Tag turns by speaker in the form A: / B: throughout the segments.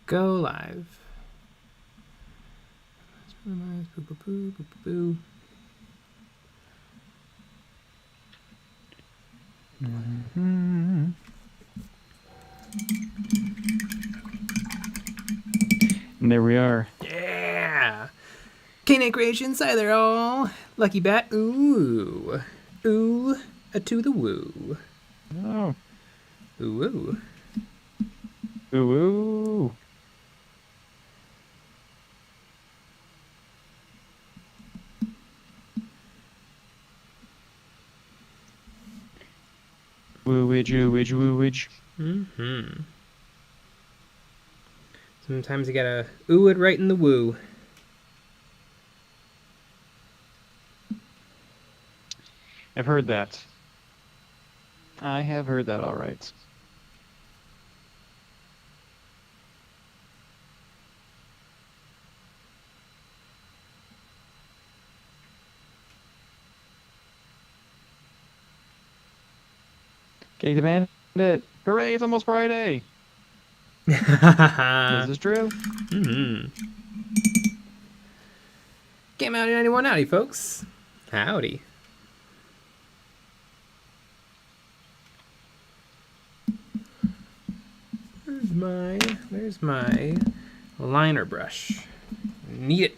A: Go live. Boo, boo, boo, boo, boo, boo.
B: Mm-hmm. And there we are.
A: Yeah. K-Night Creations, hi there all. Lucky Bat, ooh. Ooh, to the woo.
B: Oh.
A: Ooh, ooh.
B: Ooh, ooh. Woo-widge, woo-widge, woo-widge.
A: Mm-hmm. Sometimes you gotta ooh it right in the woo.
B: I've heard that. I have heard that, all right. Okay, demand it. Hooray, it's almost Friday. This is true.
A: Mm-hmm. Game Howdy 91 howdy, folks. Howdy. Where's my liner brush? Need it.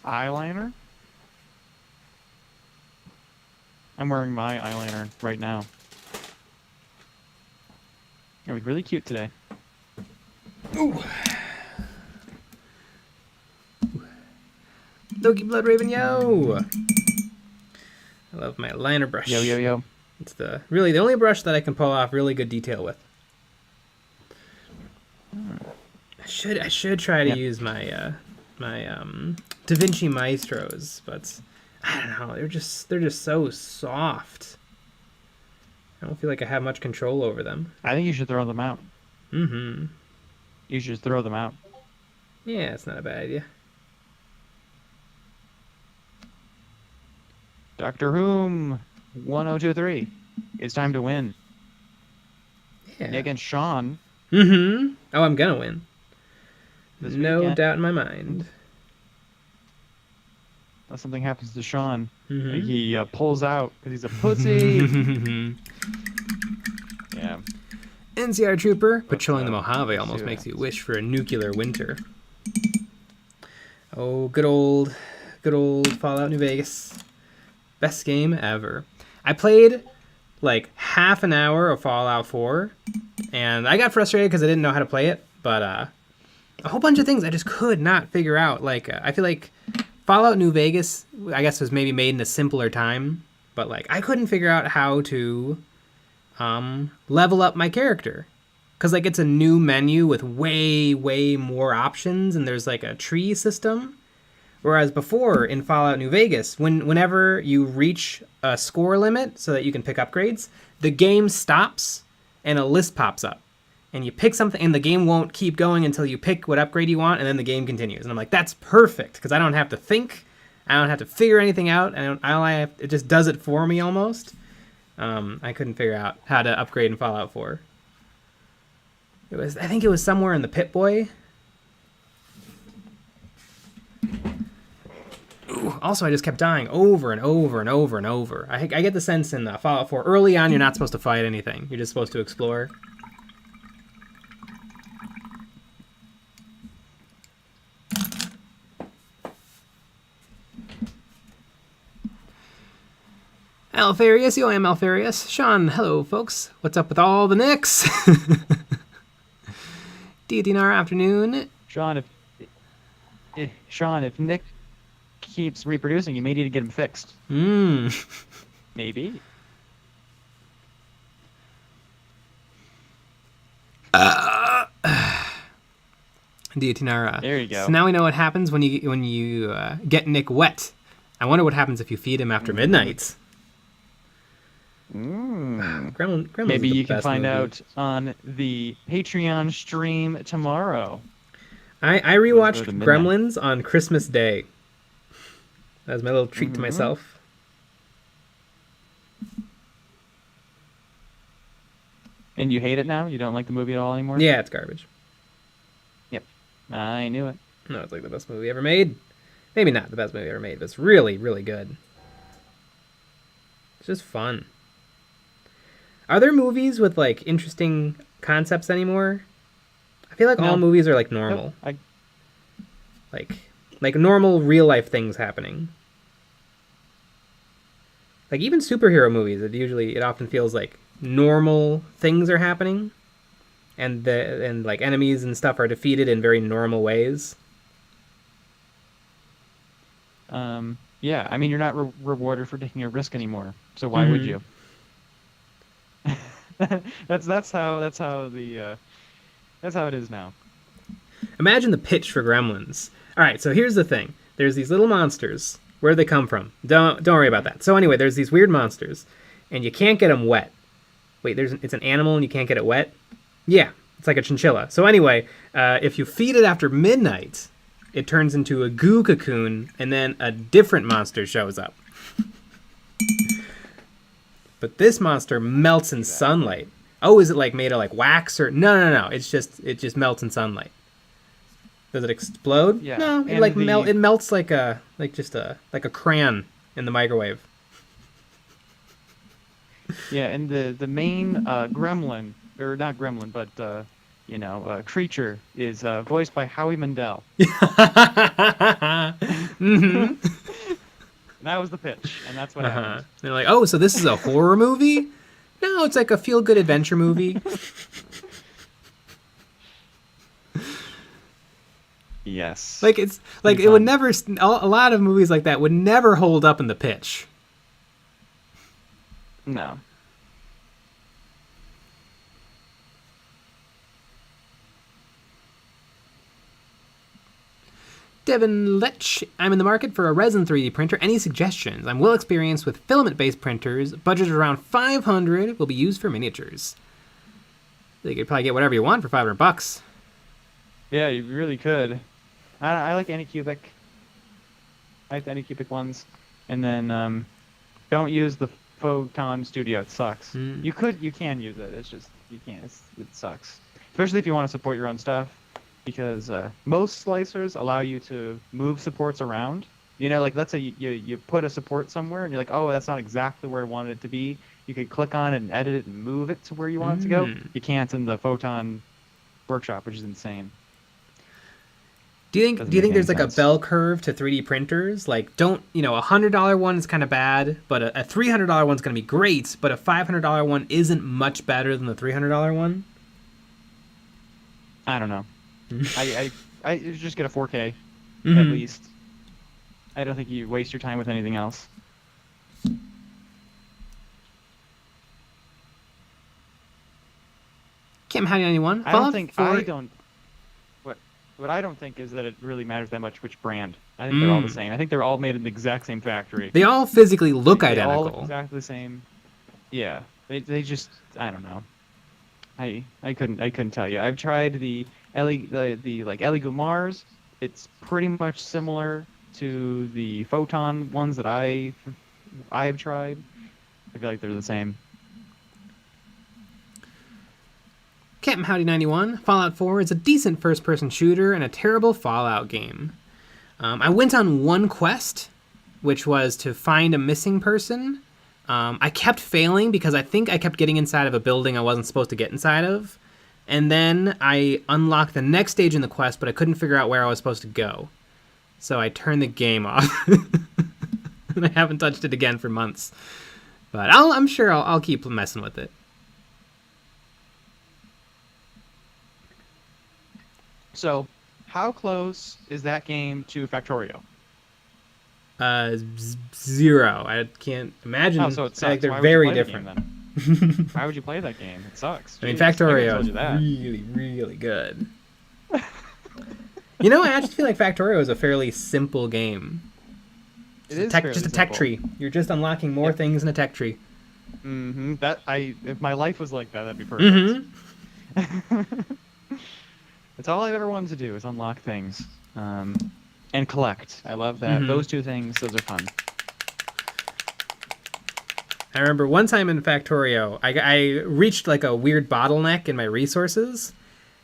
B: Eyeliner? I'm wearing my eyeliner right now. It was really cute today.
A: Ooh. Loki Blood Raven, yo! I love my liner brush.
B: Yo, yo, yo.
A: It's really the only brush that I can pull off really good detail with. I should try to use my Da Vinci Maestros, but I don't know. They're just so soft. I don't feel like I have much control over them.
B: I think you should throw them out.
A: Mm-hmm.
B: You should throw them out.
A: Yeah, it's not a bad idea.
B: Dr. Whom 1023. It's time to win.
A: Yeah.
B: Nick and Sean.
A: Mm-hmm. Oh, I'm gonna win.
B: This
A: No
B: weekend.
A: doubt in my mind.
B: Unless something happens to Sean.
A: Mm-hmm.
B: He pulls out because he's a pussy. Yeah.
A: NCR Trooper, patrolling the
B: see
A: Mojave almost
B: what
A: makes you
B: happens.
A: wish for a nuclear winter. Oh, good old Fallout New Vegas. Best game ever. I played like half an hour of Fallout 4, and I got frustrated because I didn't know how to play it, but a whole bunch of things I just could not figure out. Like, I feel like Fallout New Vegas, I guess, was maybe made in a simpler time, but like I couldn't figure out how to level up my character. Because like it's a new menu with way more options, and there's like a tree system. Whereas before in Fallout New Vegas, whenever you reach a score limit so that you can pick upgrades, the game stops and a list pops up. And you pick something, and the game won't keep going until you pick what upgrade you want, and then the game continues. And I'm like, that's perfect, because I don't have to think, I don't have to figure anything out, it just does it for me almost. I couldn't figure out how to upgrade in Fallout 4. I think it was somewhere in the Pip-Boy. Ooh, also, I just kept dying over and over and over and over. I get the sense in Fallout 4, early on, you're not supposed to fight anything. You're just supposed to explore. Alfarius, yo, I am Alfarius. Sean, hello, folks. What's up with all the Nicks? DTNR afternoon.
B: Sean, if Nick keeps reproducing, you may need to get him fixed. Maybe.
A: DTNR.
B: There you go.
A: So now we know what happens when you get Nick wet. I wonder what happens if you feed him after midnight. Gremlins
B: Maybe
A: is the
B: you can
A: best
B: find
A: movie.
B: out on the Patreon stream tomorrow.
A: I rewatched
B: Go to midnight.
A: Gremlins on Christmas Day. That was my little treat to myself.
B: And you hate it now? You don't like the movie at all anymore?
A: Yeah, it's garbage.
B: Yep. I knew it.
A: No, it's like the best movie ever made. Maybe not the best movie ever made, but it's really, really good. It's just fun. Are there movies with like interesting concepts anymore? I feel like all movies are like normal.
B: Nope.
A: Like normal real life things happening. Like even superhero movies, it often feels like normal things are happening, and like enemies and stuff are defeated in very normal ways.
B: Yeah, I mean, you're not rewarded for taking a risk anymore, so why would you? that's how it is now.
A: Imagine the pitch for Gremlins. All right, so here's the thing. There's these little monsters. Where do they come from? Don't worry about that. So anyway, there's these weird monsters, and you can't get them wet. Wait, it's an animal and you can't get it wet? Yeah, it's like a chinchilla. So anyway, if you feed it after midnight, it turns into a goo cocoon, and then a different monster shows up. But this monster melts in sunlight. Oh, is it like made of like wax or no? It just melts in sunlight. Does it explode?
B: Yeah.
A: No, it melts like a crayon in the microwave.
B: Yeah, and the main gremlin, or not gremlin, but creature is voiced by Howie Mandel.
A: Mm-hmm.
B: That was the pitch, and that's what happened.
A: They're like, oh, so this is a horror movie? No, it's like a feel-good adventure movie.
B: Yes.
A: Like it's like it would never. A lot of movies like that would never hold up in the pitch.
B: No.
A: Devin Lech, I'm in the market for a resin 3D printer. Any suggestions? I'm well experienced with filament-based printers. Budget around $500. Will be used for miniatures. You could probably get whatever you want for $500.
B: Yeah, you really could. I like Anycubic. I like the Anycubic ones. And then don't use the Photon Studio. It sucks. You can use it. It's just you can't. It sucks. Especially if you want to support your own stuff. Because most slicers allow you to move supports around. You know, like let's say you put a support somewhere and you're like, oh, that's not exactly where I wanted it to be. You could click on it and edit it and move it to where you want it to go. You can't in the Photon Workshop, which is insane.
A: Do you think there's like a bell curve to 3D printers? Like, a $100 one is kind of bad, but a $300 one's going to be great, but a $500 one isn't much better than the $300 one?
B: I don't know. I just get a 4K at least. I don't think you waste your time with anything else.
A: Kim How 91.
B: What I don't think is that it really matters that much which brand. I think they're all the same. I think they're all made in the exact same factory.
A: They all physically look identical.
B: They all look exactly the same. Yeah, they just I don't know. I couldn't tell you. I've tried the Elegoo Mars. It's pretty much similar to the Photon ones that I've tried. I feel like they're the same.
A: Captain Howdy 91, Fallout 4 is a decent first-person shooter and a terrible Fallout game. I went on one quest, which was to find a missing person. I kept failing because I think I kept getting inside of a building I wasn't supposed to get inside of. And then I unlocked the next stage in the quest, but I couldn't figure out where I was supposed to go. So I turned the game off. And I haven't touched it again for months. But I'm sure I'll keep messing with it.
B: So, how close is that game to Factorio?
A: 0. I can't imagine.
B: Oh, so it sucks.
A: Like they're very different.
B: Why would you play that game? It sucks.
A: I mean, Factorio is really, really good. I actually feel like Factorio is a fairly simple game.
B: It is
A: just a tech tree. You're just unlocking more things in a tech tree.
B: Mm-hmm. If my life was like that, that'd be perfect. Mm-hmm. That's all I've ever wanted to do is unlock things and collect. I love that. Those two things, those are fun.
A: I remember one time in Factorio, I reached like a weird bottleneck in my resources,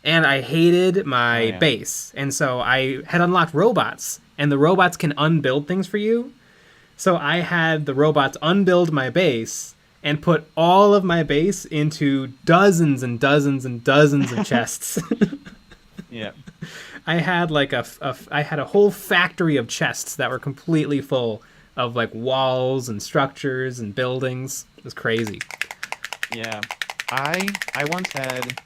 A: and I hated my base. And so I had unlocked robots, and the robots can unbuild things for you. So I had the robots unbuild my base and put all of my base into dozens and dozens and dozens of chests.
B: Yeah.
A: I had like I had a whole factory of chests that were completely full of like walls and structures and buildings. It was crazy.
B: Yeah. I once had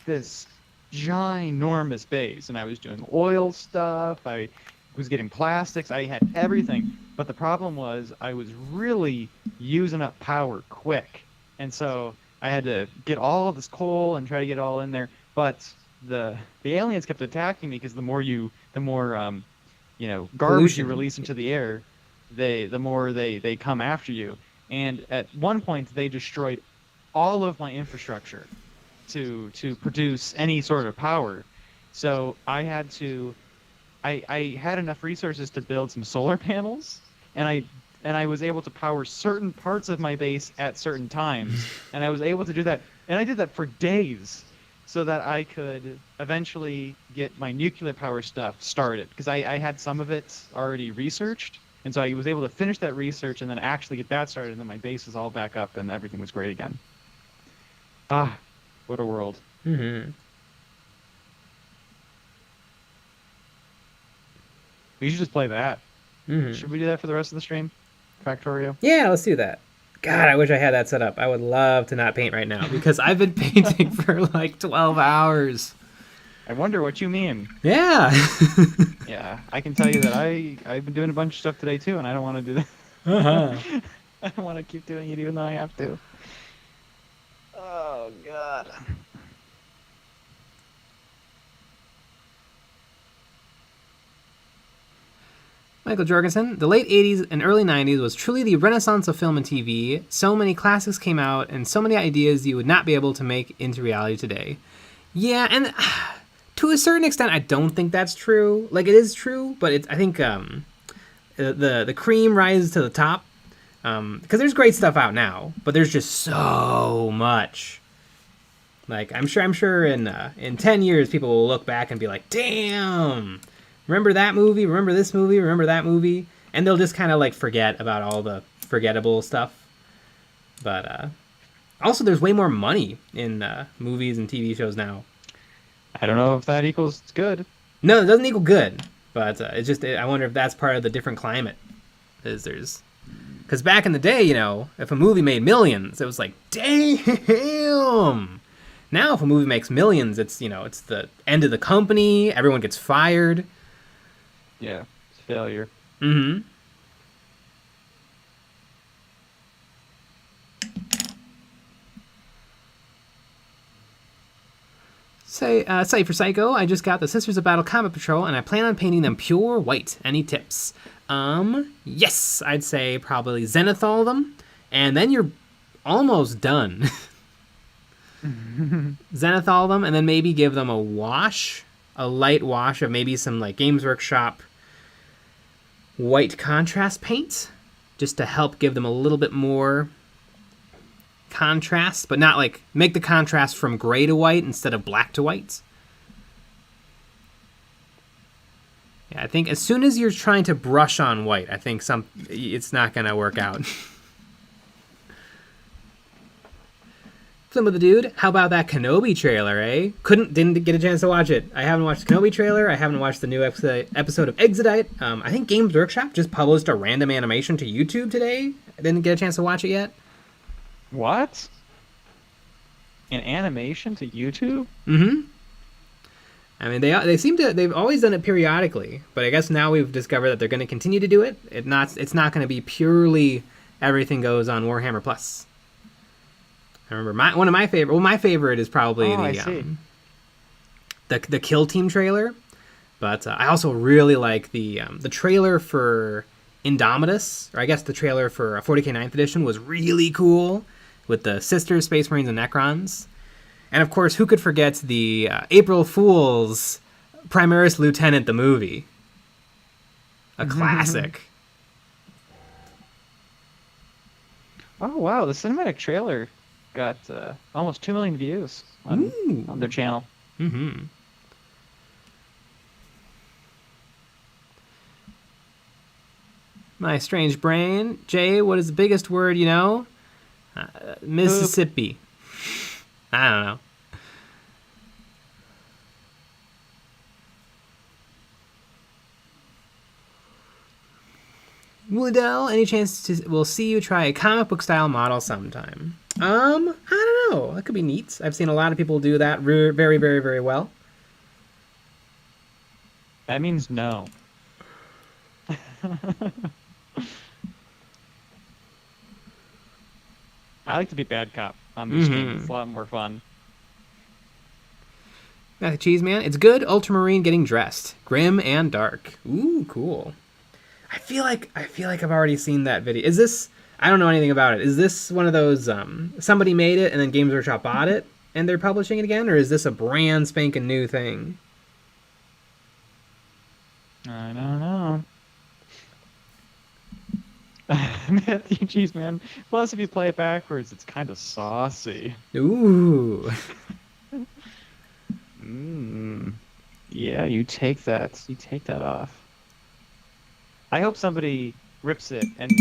B: this ginormous base, and I was doing oil stuff. I was getting plastics. I had everything. But the problem was I was really using up power quick. And so I had to get all of this coal and try to get it all in there. But the aliens kept attacking me because the more garbage
A: Pollution.
B: you release into the air, the more they come after you. And at one point they destroyed all of my infrastructure to produce any sort of power. So I had enough resources to build some solar panels, and I was able to power certain parts of my base at certain times, and I was able to do that, and I did that for days, so that I could eventually get my nuclear power stuff started, because I had some of it already researched, and so I was able to finish that research and then actually get that started, and then my base was all back up and everything was great again. Ah, what a world.
A: Mm-hmm.
B: We should just play that.
A: Mm-hmm.
B: Should we do that for the rest of the stream? Factorio?
A: Yeah, let's do that. God, I wish I had that set up. I would love to not paint right now because I've been painting for like 12 hours.
B: I wonder what you mean.
A: Yeah.
B: Yeah, I can tell you that I've been doing a bunch of stuff today too, and I don't want to do that.
A: Uh-huh.
B: I don't want to keep doing it even though I have to. Oh, God.
A: Michael Jorgensen, the late 80s and early 90s was truly the renaissance of film and TV. So many classics came out and so many ideas you would not be able to make into reality today. Yeah, and to a certain extent, I don't think that's true. Like, it is true, but I think the cream rises to the top. Because there's great stuff out now, but there's just so much. Like, I'm sure in 10 years, people will look back and be like, damn! Remember that movie? Remember this movie? Remember that movie? And they'll just kind of like forget about all the forgettable stuff. But also, there's way more money in movies and TV shows now.
B: I don't know if that equals good.
A: No, it doesn't equal good. But it's just, I wonder if that's part of the different climate. Because back in the day, if a movie made millions, it was like, damn! Now, if a movie makes millions, it's the end of the company. Everyone gets fired.
B: Yeah, it's failure.
A: Mm-hmm. Say for Psycho, I just got the Sisters of Battle Combat Patrol, and I plan on painting them pure white. Any tips? Yes, I'd say probably zenithal them, and then you're almost done. Zenithal them, and then maybe give them a light wash of maybe some like Games Workshop white contrast paint, just to help give them a little bit more contrast, but not like make the contrast from gray to white instead of black to white. Yeah, I think as soon as you're trying to brush on white, I think it's not gonna work out. Flim with the Dude, how about that Kenobi trailer, eh? Didn't get a chance to watch it. I haven't watched the Kenobi trailer. I haven't watched the new episode of Exodite. I think Games Workshop just published a random animation to YouTube today. I didn't get a chance to watch it yet.
B: What? An animation to YouTube?
A: Mm-hmm. I mean, they've always done it periodically, but I guess now we've discovered that they're going to continue to do it. It's not going to be purely everything goes on Warhammer Plus. I remember one of my favorite. Well, my favorite is probably the Kill Team trailer, but I also really like the trailer for Indomitus, or I guess the trailer for 40k 9th edition was really cool with the Sisters, Space Marines, and Necrons. And of course, who could forget the April Fool's Primaris Lieutenant, the movie? A classic.
B: Oh wow, the cinematic trailer got almost 2 million views on their channel.
A: Mm-hmm. My strange brain. Jay, what is the biggest word you know? Mississippi. I don't know. Woodell, any chance we'll see you try a comic book style model sometime? I don't know. That could be neat. I've seen a lot of people do that very, very, very well.
B: That means no. I like to be bad cop on this game. It's a lot more fun.
A: Got the cheese man. It's good. Ultramarine getting dressed. Grim and dark. Ooh, cool. I feel like I've already seen that video. Is this? I don't know anything about it. Is this one of those somebody made it and then Games Workshop bought it and they're publishing it again, or is this a brand spanking new thing?
B: I don't know. Matthew, geez, man. Plus, if you play it backwards, it's kind of saucy.
A: Ooh.
B: Yeah, you take that. You take that off. I hope somebody rips it and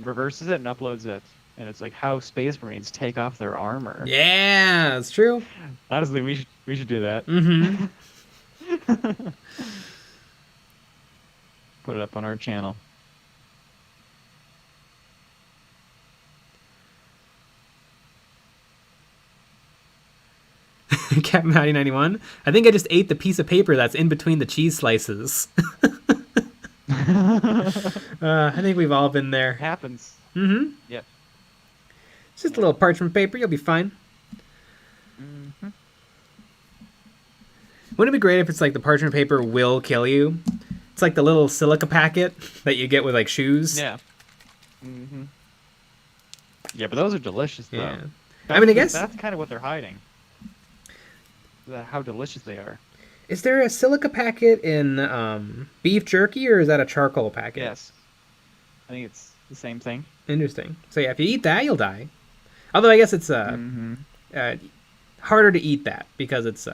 B: reverses it and uploads it, and it's like how Space Marines take off their armor.
A: Yeah, that's true.
B: Honestly, we should do that.
A: Mm-hmm.
B: Put it up on our channel.
A: Captain Howdy 91. I think I just ate the piece of paper that's in between the cheese slices. I think we've all been there.
B: Happens.
A: Mm-hmm.
B: Yep.
A: It's just a little parchment paper. You'll be fine.
B: Mm-hmm.
A: Wouldn't it be great if it's like the parchment paper will kill you? It's like the little silica packet that you get with like shoes.
B: Yeah. Mm-hmm. Yeah, but those are delicious though.
A: Yeah. I mean, I guess
B: that's kind of what they're hiding. How delicious they are.
A: Is there a silica packet in beef jerky, or is that a charcoal packet?
B: Yes. I think it's the same thing.
A: Interesting. So yeah, if you eat that, you'll die. Although I guess it's harder to eat that because it's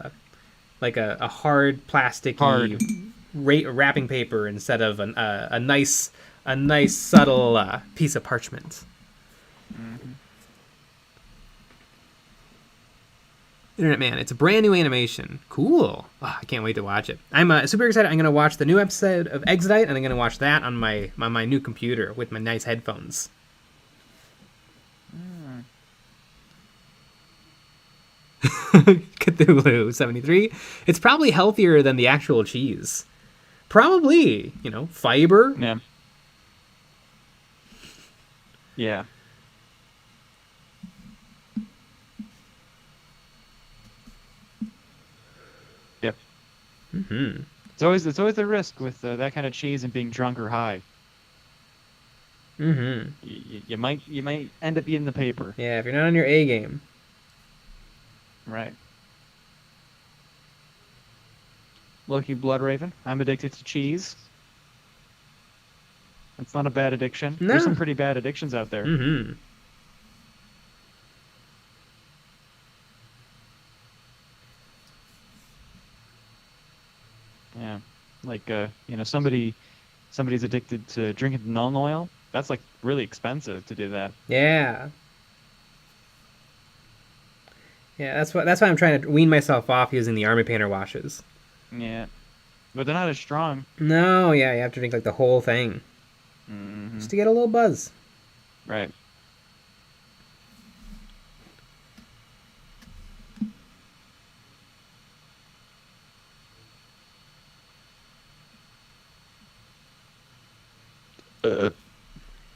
A: like a hard plasticky wrapping paper instead of a nice subtle piece of parchment.
B: Mm-hmm.
A: Internet Man, it's a brand new animation. Cool. Oh, I can't wait to watch it. I'm super excited. I'm going to watch the new episode of Exodite, and I'm going to watch that on my new computer with my nice headphones. Cthulhu 73. It's probably healthier than the actual cheese. Probably, fiber.
B: Yeah. Yeah. Yep.
A: Mm-hmm.
B: It's always a risk with that kind of cheese and being drunk or high.
A: Mm-hmm.
B: You might end up eating the paper.
A: Yeah, if you're not on your A game.
B: Right. Loki Bloodraven. I'm addicted to cheese. It's not a bad addiction.
A: No.
B: There's some pretty bad addictions out there.
A: Mm-hmm.
B: Yeah. Like somebody's addicted to drinking Nuln Oil. That's like really expensive to do that.
A: Yeah. Yeah, that's why I'm trying to wean myself off using the Army Painter washes.
B: Yeah. But they're not as strong.
A: No, yeah, you have to drink like the whole thing.
B: Mm-hmm.
A: Just to get a little buzz.
B: Right.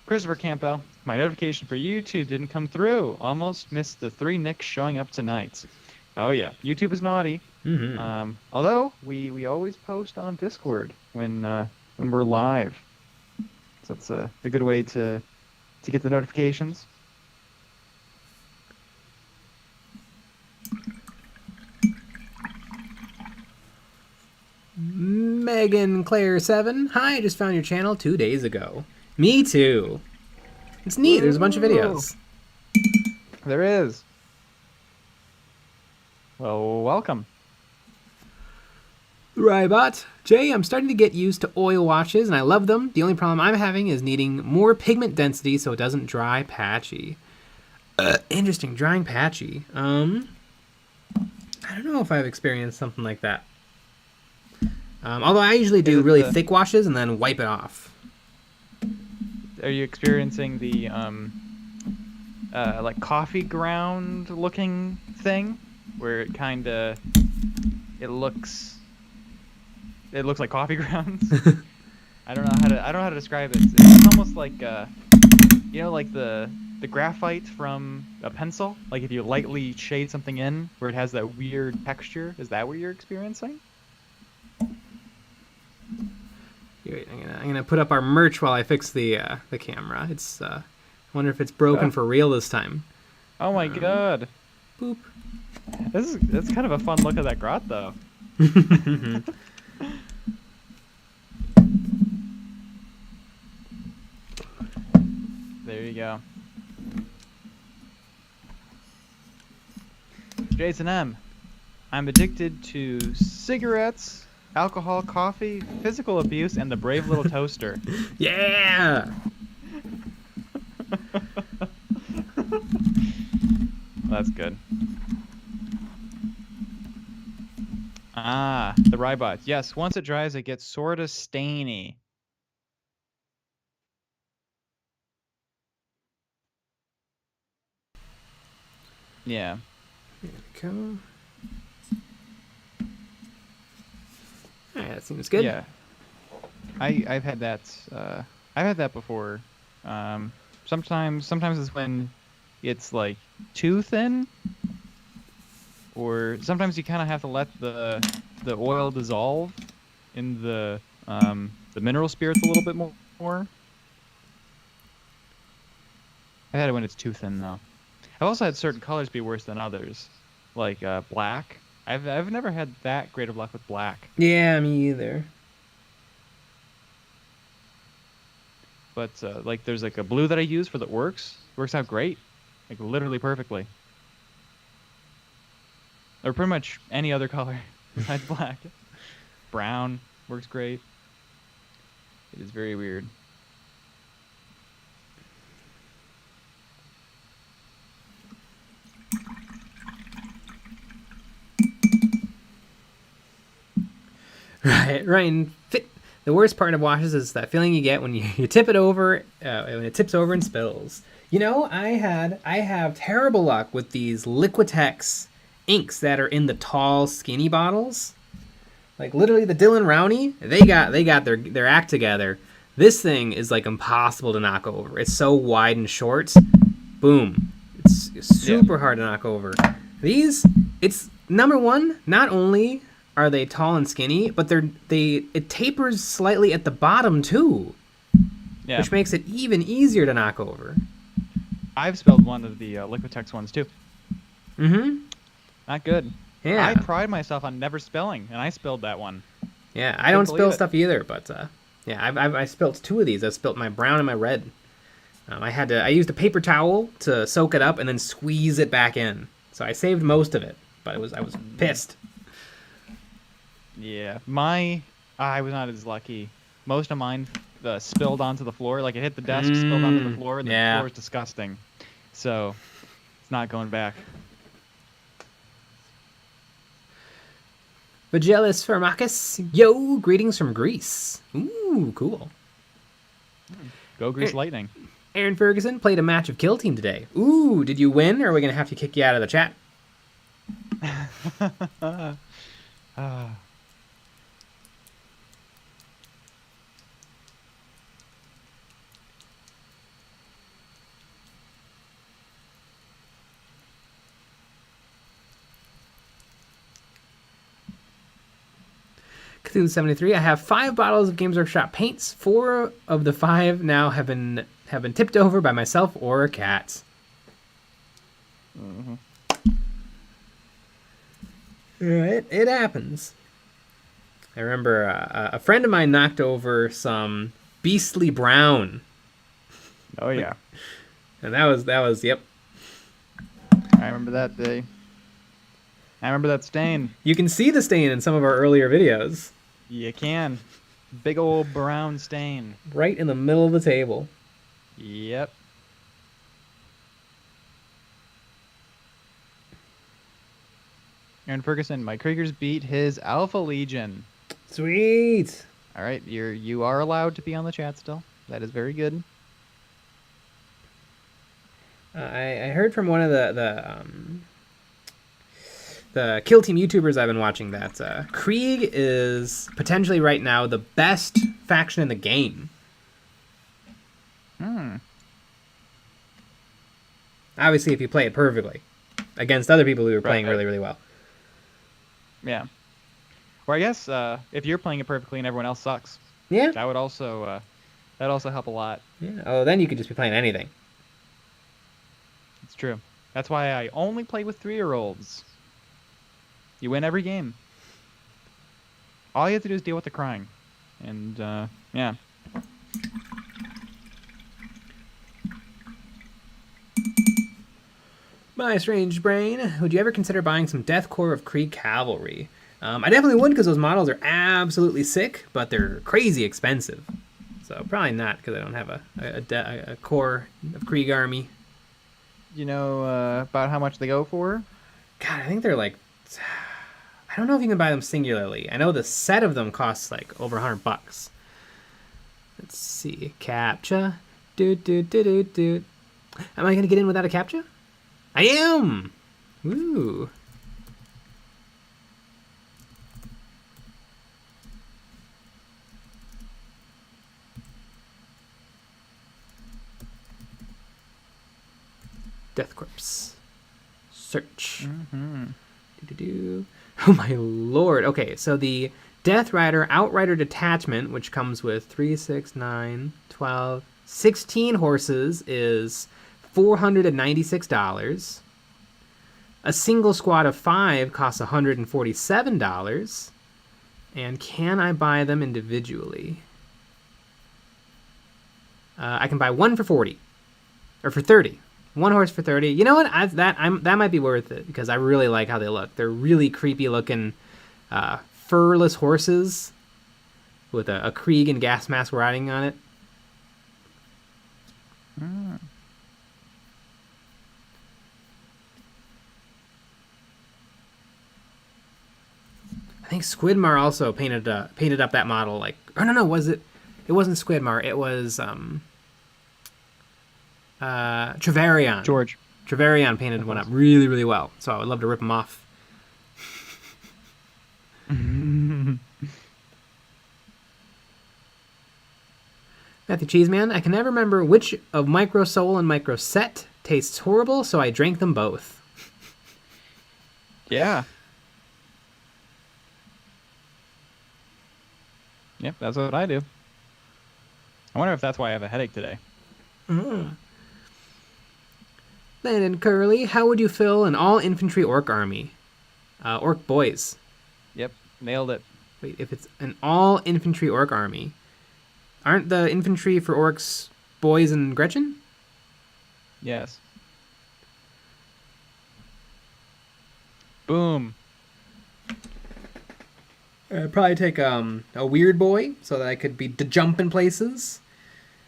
B: Christopher Campbell, my notification for YouTube didn't come through. Almost missed the 3 nicks showing up tonight. Oh yeah, YouTube is naughty.
A: Mm-hmm.
B: Although we always post on Discord when we're live, so it's a good way to get the notifications.
A: Megan Claire 7. Hi, I just found your channel 2 days ago. Me too. It's neat. There's a bunch of videos.
B: There is. Well, welcome.
A: Rybot. Jay, I'm starting to get used to oil washes, and I love them. The only problem I'm having is needing more pigment density so it doesn't dry patchy. Interesting, drying patchy. I don't know if I've experienced something like that. Although I usually do really thick washes and then wipe it off.
B: Are you experiencing the like coffee ground looking thing, where it kind of looks like coffee grounds? I don't know how to describe it. It's almost like you know, like the graphite from a pencil. Like if you lightly shade something in, where it has that weird texture. Is that what you're experiencing?
A: Wait, I'm gonna put up our merch while I fix the camera. It's I wonder if it's broken for real this time.
B: Oh my god!
A: Boop.
B: That's kind of a fun look at that grot, though. There you go. Jason M. I'm addicted to cigarettes, alcohol, coffee, physical abuse, and the brave little toaster.
A: Yeah!
B: That's good. Ah, the Rybot. Yes, once it dries, it gets sort of stainy. Yeah.
A: There we go. Alright, that seems good.
B: Yeah. I've had that. I've had that before. Sometimes it's when it's like too thin, or sometimes you kind of have to let the oil dissolve in the mineral spirits a little bit more. I've had it when it's too thin though. I've also had certain colors be worse than others, like black. I've never had that great of luck with black.
A: Yeah, me either.
B: But like there's like a blue that I use for that works out great, like literally perfectly. Or pretty much any other color besides black. Brown works great. It is very weird.
A: Right, and the worst part of washes is that feeling you get when you tip it over, when it tips over and spills. You know, I have terrible luck with these Liquitex inks that are in the tall, skinny bottles. Like literally the Dylan Rowney, they got their act together. This thing is like impossible to knock over. It's so wide and short. Boom. It's super hard to knock over. These, it's number one, not only are they tall and skinny, but it tapers slightly at the bottom too. Yeah. Which makes it even easier to knock over.
B: I've spilled one of the Liquitex ones too.
A: Mm-hmm.
B: Not good.
A: Yeah.
B: I pride myself on never spilling, and I spilled that one.
A: Yeah, I don't spill stuff either, but yeah, I spilled two of these. I spilled my brown and my red. I used a paper towel to soak it up and then squeeze it back in. So I saved most of it, but I was pissed.
B: Yeah, I was not as lucky. Most of mine spilled onto the floor. Like it hit the desk, spilled onto the floor, and the floor is disgusting. So it's not going back.
A: Vagelis Firmakis, yo, greetings from Greece. Ooh, cool.
B: Go Greece Lightning.
A: Aaron Ferguson played a match of Kill Team today. Ooh, did you win, or are we going to have to kick you out of the chat? Cthulhu73, I have 5 bottles of Games Workshop paints. 4 of the 5 now have been tipped over by myself or a cat.
B: Mm-hmm.
A: It happens. I remember a friend of mine knocked over some beastly brown.
B: Oh yeah.
A: And that was yep.
B: I remember that day. I remember that stain.
A: You can see the stain in some of our earlier videos.
B: You can. Big old brown stain.
A: Right in the middle of the table.
B: Yep. Aaron Ferguson, Mike Krieger's beat his Alpha Legion.
A: Sweet.
B: All right, you are allowed to be on the chat still. That is very good.
A: I heard from one of the Kill Team YouTubers I've been watching that Krieg is potentially right now the best faction in the game. Obviously, if you play it perfectly against other people who are playing really, really well.
B: Yeah. Or I guess if you're playing it perfectly and everyone else sucks.
A: Yeah.
B: That would also help a lot.
A: Yeah. Oh, then you could just be playing anything.
B: It's true. That's why I only play with 3-year-olds. You win every game. All you have to do is deal with the crying. And, yeah.
A: My strange brain, would you ever consider buying some Death Corps of Krieg Cavalry? I definitely would because those models are absolutely sick, but they're crazy expensive. So probably not because I don't have a core of Krieg army.
B: You know about how much they go for?
A: God, I think they're like... I don't know if you can buy them singularly. I know the set of them costs like over $100. Let's see. CAPTCHA. Am I going to get in without a CAPTCHA? I am! Woo! Death Corpse. Search. Oh my lord. Okay, so the Death Rider Outrider Detachment, which comes with 3, 6, 9, 12, 16 horses, is $496. A single squad of 5 costs $147. And can I buy them individually? I can buy one for 40. Or for 30. One horse for 30. You know what? That might be worth it because I really like how they look. They're really creepy looking furless horses with a Krieg and gas mask riding on it. I think Squidmar also painted up that model like... Or no, was it? It wasn't Squidmar. It was Trevarion.
B: George.
A: Trevarion painted one up really, really well. So I would love to rip him off. Matthew Cheeseman, I can never remember which of Micro Soul and Micro Set tastes horrible, so I drank them both.
B: Yeah. Yep, that's what I do. I wonder if that's why I have a headache today.
A: Landon Curley, how would you fill an all-infantry orc army? Orc boys.
B: Yep, nailed it.
A: Wait, if it's an all-infantry orc army, aren't the infantry for orcs boys and Gretchen?
B: Yes. Boom.
A: I'd probably take a weird boy so that I could be jumping places,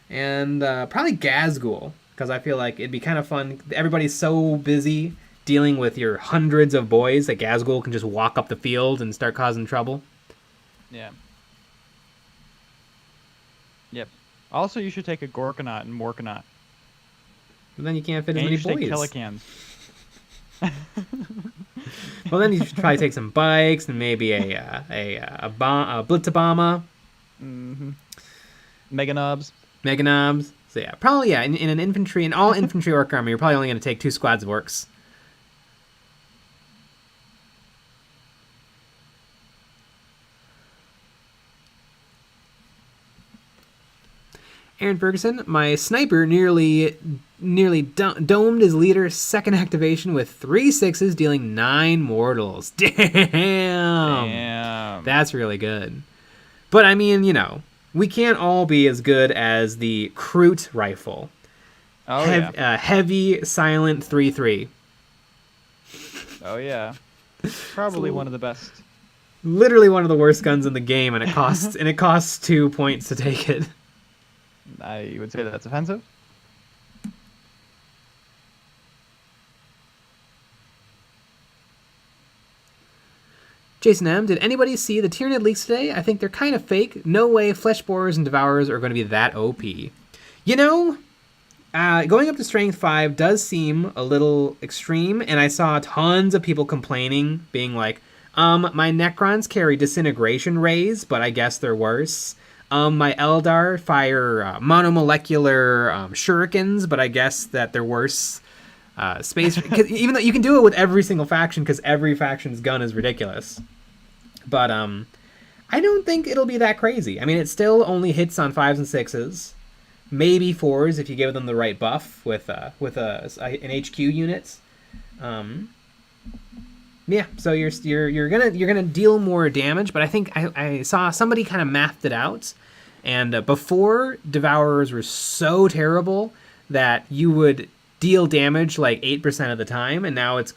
A: and probably Gazgul because I feel like it'd be kind of fun. Everybody's so busy dealing with your hundreds of boys that Gazgul can just walk up the field and start causing trouble.
B: Yeah. Yep. Also, you should take a Gorkanaut and Morkanaut.
A: But then you can't fit as
B: And
A: many
B: you should
A: boys.
B: take Telecans.
A: Well, then you should probably take some bikes and maybe a Blitzabama.
B: Meganobs.
A: Meganobs. So yeah, probably in an all infantry orc army, you're probably only going to take 2 squads of orcs. Aaron Ferguson, my sniper nearly domed his leader's second activation with 3 6s, dealing 9 mortals. Damn. That's really good. But I mean, we can't all be as good as the Kroot rifle.
B: Oh yeah.
A: Heavy silent 3/3.
B: Oh yeah. Probably one of the best.
A: Literally one of the worst guns in the game, and it costs 2 points to take it.
B: I would say that's offensive.
A: Jason M, did anybody see the Tyranid leaks today? I think they're kind of fake. No way Flesh Borers and Devourers are going to be that OP. You know, going up to Strength 5 does seem a little extreme, and I saw tons of people complaining, being like, my Necrons carry Disintegration Rays, but I guess they're worse. My Eldar fire monomolecular shurikens, but I guess that they're worse. Space, even though you can do it with every single faction, because every faction's gun is ridiculous. But I don't think it'll be that crazy. I mean, it still only hits on 5s and 6s, maybe 4s if you give them the right buff with an HQ unit. Yeah, so you're gonna deal more damage, but I think I saw somebody kind of mathed it out, and before Devourers were so terrible that you would deal damage like 8% of the time, and now it's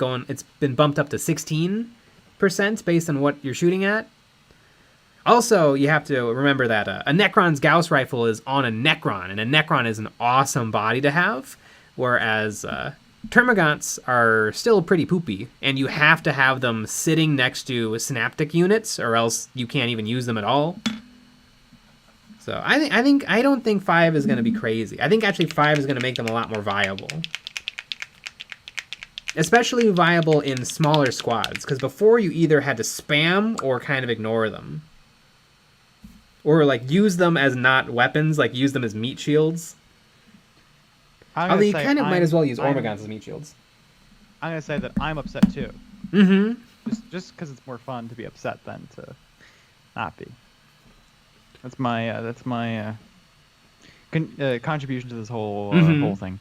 A: been bumped up to 16% based on what you're shooting at. Also, you have to remember that a Necron's Gauss rifle is on a Necron, and a Necron is an awesome body to have, whereas Termagants are still pretty poopy, and you have to have them sitting next to synaptic units, or else you can't even use them at all. So I don't think 5 is going to be crazy. I think actually 5 is going to make them a lot more viable. Especially viable in smaller squads, because before you either had to spam or kind of ignore them. Or like use them as not weapons, like use them as meat shields. Although you kind of might as well use Ormagons as meat shields.
B: I'm going to say that I'm upset too.
A: Mm-hmm.
B: Just because it's more fun to be upset than to not be. That's my contribution to this whole whole thing.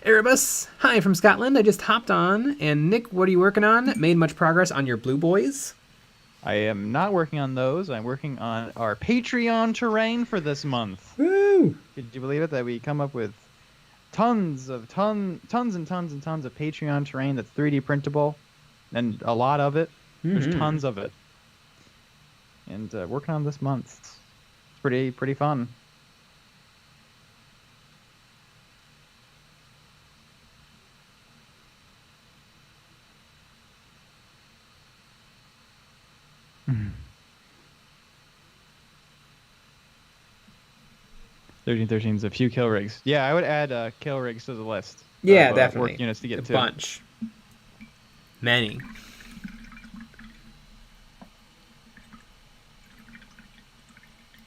A: Erebus, hi from Scotland. I just hopped on. And Nick, what are you working on? Made much progress on your Blue Boys?
B: I am not working on those. I'm working on our Patreon terrain for this month.
A: Woo!
B: Could you believe it that we come up with tons and tons of Patreon terrain that's 3D printable, and a lot of it. There's tons of it, and working on this month. It's pretty fun. Mm. 1313's a few kill rigs. Yeah, I would add kill rigs to the list.
A: Yeah, definitely.
B: Work units to get to.
A: A bunch. Many.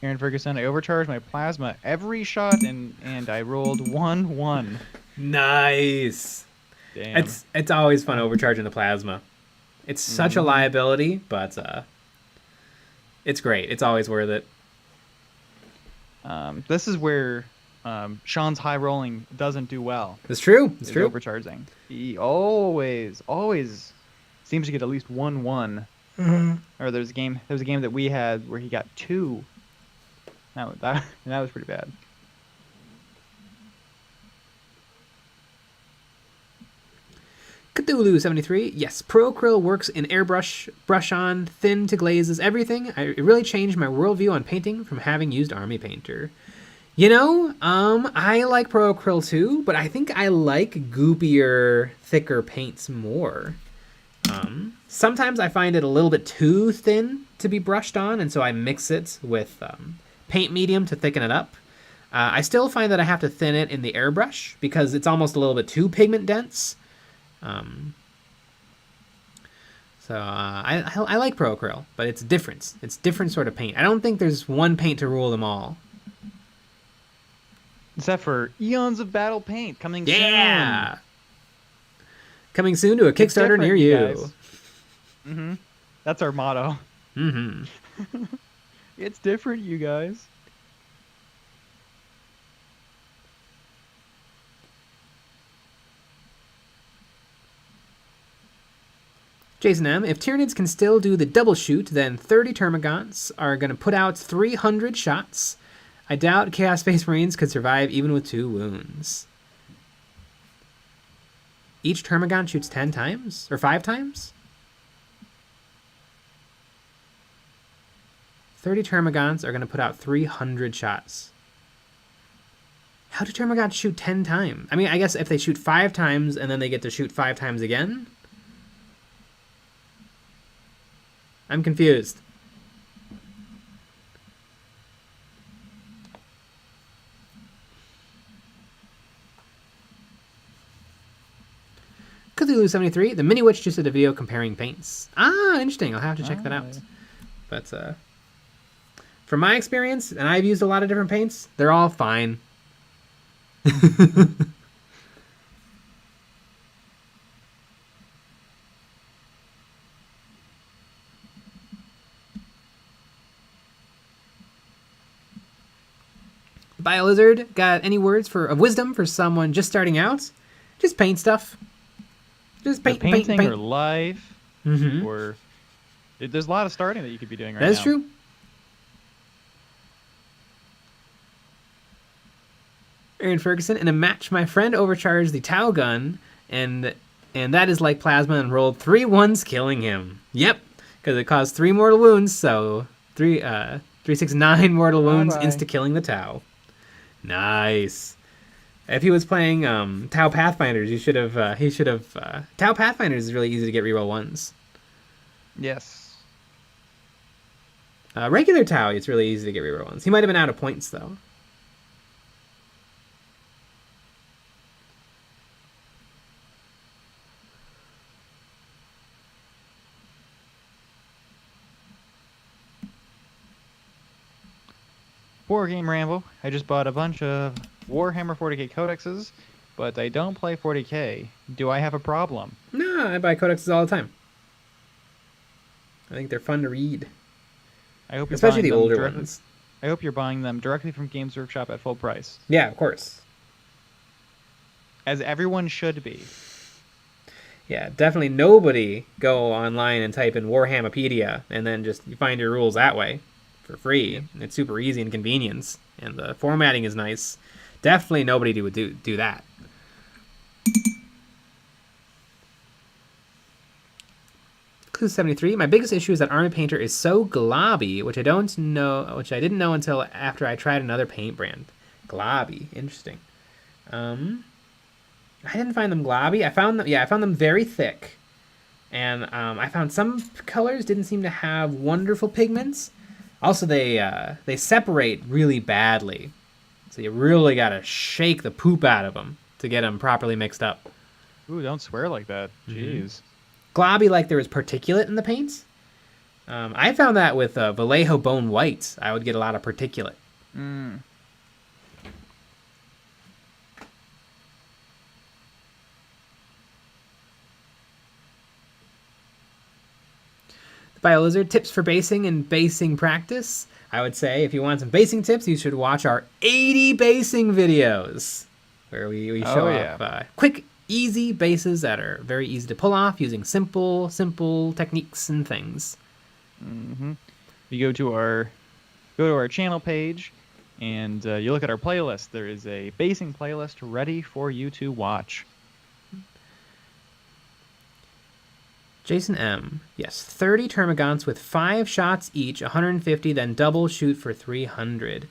B: Aaron Ferguson, I overcharged my plasma every shot and I rolled 1-1.
A: Nice.
B: Damn.
A: It's always fun overcharging the plasma. It's such a liability, but it's great. It's always worth it.
B: This is where Sean's high rolling doesn't do well.
A: It's true. It's true.
B: Overcharging. He always seems to get at least 1-1. Or there's a game that we had where he got 2. That was pretty bad.
A: Cthulhu73, yes, Pro Krill works in airbrush, brush on, thin to glazes, everything. It really changed my worldview on painting from having used Army Painter. You know, I like Pro Krill too, but I think I like goopier, thicker paints more. Sometimes I find it a little bit too thin to be brushed on, and so I mix it with paint medium to thicken it up. I still find that I have to thin it in the airbrush because it's almost a little bit too pigment dense. So I like Pro Krill, but it's different. It's different sort of paint. I don't think there's one paint to rule them all.
B: Except for Eons of Battle Paint coming soon.
A: Yeah! Coming soon to a Kickstarter near you.
B: That's our motto. It's different, you guys.
A: Jason M., if Tyranids can still do the double shoot, then 30 Termagants are going to put out 300 shots. I doubt Chaos Space Marines could survive even with 2 wounds. Each Termagant shoots 10 times? Or 5 times? 30 Termagants are going to put out 300 shots. How do Termagants shoot 10 times? I mean, I guess if they shoot 5 times and then they get to shoot 5 times again? I'm confused. Cthulhu73, the Mini Witch just did a video comparing paints. Ah, interesting. I'll have to check that out. But from my experience, and I've used a lot of different paints, they're all fine. BioLizard, got any words of wisdom for someone just starting out? Just paint stuff. Just paint,
B: painting
A: paint.
B: or live, or there's a lot of starting that you could be doing right now.
A: That's true. Aaron Ferguson, in a match, my friend overcharged the Tau gun, and that is like plasma, and rolled 3 1s, killing him. Yep, because it caused 3 mortal wounds, so 3, 6, 9 mortal wounds, insta-killing the Tau. Nice. If he was playing Tau Pathfinders, he should have. Tau Pathfinders is really easy to get reroll 1s.
B: Yes.
A: Regular Tau, it's really easy to get reroll 1s. He might have been out of points though.
B: War Game Ramble. I just bought a bunch of Warhammer 40k codexes, but I don't play 40k. Do I have a problem?
A: No, I buy codexes all the time. I think they're fun to read.
B: I hope you're
A: especially
B: buying
A: the older
B: directly,
A: ones.
B: I hope you're buying them directly from Games Workshop at full price.
A: Yeah, of course.
B: As everyone should be.
A: Yeah, definitely nobody go online and type in Warhammopedia and then just you find your rules that way for free. Yep. It's super easy and convenience, and the formatting is nice. Definitely nobody would do that. Clue 73. My biggest issue is that Army Painter is so globby, which I didn't know until after I tried another paint brand. Globby, interesting. I didn't find them globby. I found them very thick, and I found some colors didn't seem to have wonderful pigments. Also, they separate really badly, so you really gotta shake the poop out of them to get them properly mixed up.
B: Ooh, don't swear like that. Jeez.
A: Globby, like there was particulate in the paint. I found that with Vallejo Bone White, I would get a lot of particulate.
B: Mm.
A: BioLizard, tips for basing and basing practice. I would say if you want some basing tips, you should watch our 80 basing videos, where we show off quick, easy bases that are very easy to pull off using simple techniques and things.
B: Mm-hmm. You go to our channel page, and you look at our playlist. There is a basing playlist ready for you to watch.
A: Jason M. Yes, 30 Termagants with 5 shots each, 150, then double shoot for 300.